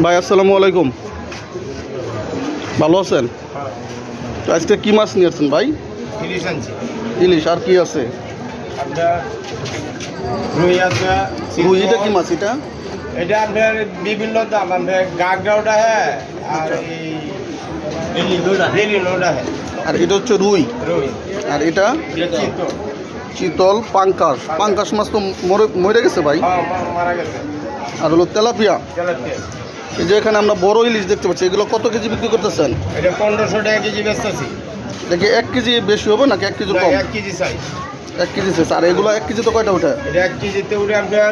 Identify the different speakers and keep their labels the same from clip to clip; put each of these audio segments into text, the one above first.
Speaker 1: ভাই আসসালামু আলাইকুম, ভালো আছেন? তো আজকে কি মাছ নিয়ে আসছেন ভাই?
Speaker 2: ইলিশ আনছি।
Speaker 1: ইলিশ আর কি আছে?
Speaker 2: আপনার রুই আছে।
Speaker 1: রুই, এটা কি মাছ এটা?
Speaker 2: এটা আপনার বিভিন্ন দাম, আপনার গাগরাওটা হ্যাঁ, আর এই লোটা হ্যাঁ।
Speaker 1: আর এটা হচ্ছে রুই।
Speaker 2: রুই
Speaker 1: আর এটা
Speaker 2: চিত্ত
Speaker 1: চিতল, পাঙ্কাশ। পাঙ্কাশ মাছ তো মরে গেছে ভাই।
Speaker 2: মারা গেছে।
Speaker 1: আর হলো তেলাপিয়া।
Speaker 2: তেলাপিয়া
Speaker 1: এই যে এখানে আমরা বড় ইলিশ দেখতে পাচ্ছি, এগুলো কত কেজি বিক্রি করতেছেন?
Speaker 2: এটা 1500 টাকা কেজি বেচতেছি।
Speaker 1: দেখি 1 কেজি বেশি হবে নাকি 1 কেজি কম?
Speaker 2: 1 কেজি চাই।
Speaker 1: 1 কেজি শেষ। আর এগুলো 1 কেজি তো কয়টা ওঠে?
Speaker 2: এটা 1 কেজিতে উঠে আপনার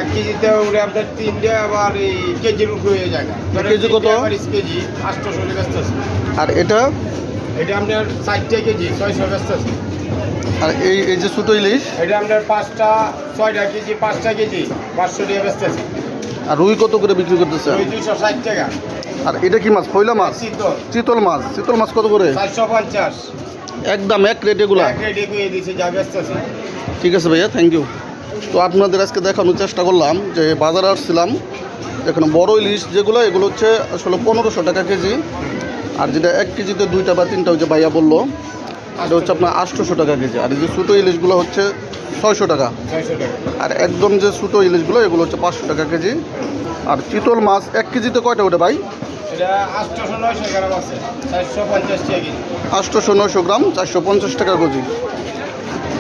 Speaker 2: 1 কেজিতে উঠে আপনার 3টে, আবার এই কেজির উপরে হয়ে যায়।
Speaker 1: কেজি কত?
Speaker 2: 20 কেজি 800 টাকা বেচতেছি।
Speaker 1: আর এটা
Speaker 2: এটা আপনার 4 কেজি 600 বেচতেছি।
Speaker 1: আর এই যে ছোটো ইলিশ,
Speaker 2: এটা আপনার 5টা 6টা কেজি 5টা কেজি 500 টাকা বেচতেছি।
Speaker 1: আর রুই কত করে বিক্রি করতেছেন?
Speaker 2: ওই 260 টাকা।
Speaker 1: আর এটা কি মাছ? পয়লা মাছ?
Speaker 2: চিতল
Speaker 1: চিতল মাছ। চিতল মাছ কত করে?
Speaker 2: 450।
Speaker 1: একদম এক রেট এগুলা?
Speaker 2: এক রেডি করে দিয়েছে, যা বেচতেছি।
Speaker 1: ঠিক আছে ভাইয়া, থ্যাংক ইউ। তো আপনাদের আজকে দেখানোর চেষ্টা করলাম যে বাজারে আসছিলাম, এখানে বড় ইলিশ যেগুলো, এগুলো হচ্ছে আসলে 1500 টাকা কেজি। আর যেটা 1 কেজিতে 2টা বা 3টা যে ভাইয়া বললো, এটা হচ্ছে আপনার 800 টাকা কেজি। আর এই যে ছোটো ইলিশগুলো হচ্ছে 600 টাকা।
Speaker 2: 600 টাকা।
Speaker 1: আর একদম যে ছোটো ইলিশগুলো, এগুলো হচ্ছে 500 টাকা কেজি। আর চিতল মাছ 1 কেজিতে কয়টা ওঠে ভাই?
Speaker 2: এটা 800 900 গ্রাম আছে, 450 টাকা কেজি।
Speaker 1: 800 900 গ্রাম, 450 টাকা কেজি।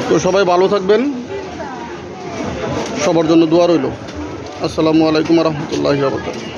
Speaker 1: তো সবাই ভালো থাকবেন, সবার জন্য দোয়া রইল। আসসালামু আলাইকুম রহমতুল্লাহি ওয়া বারাকাতুহু।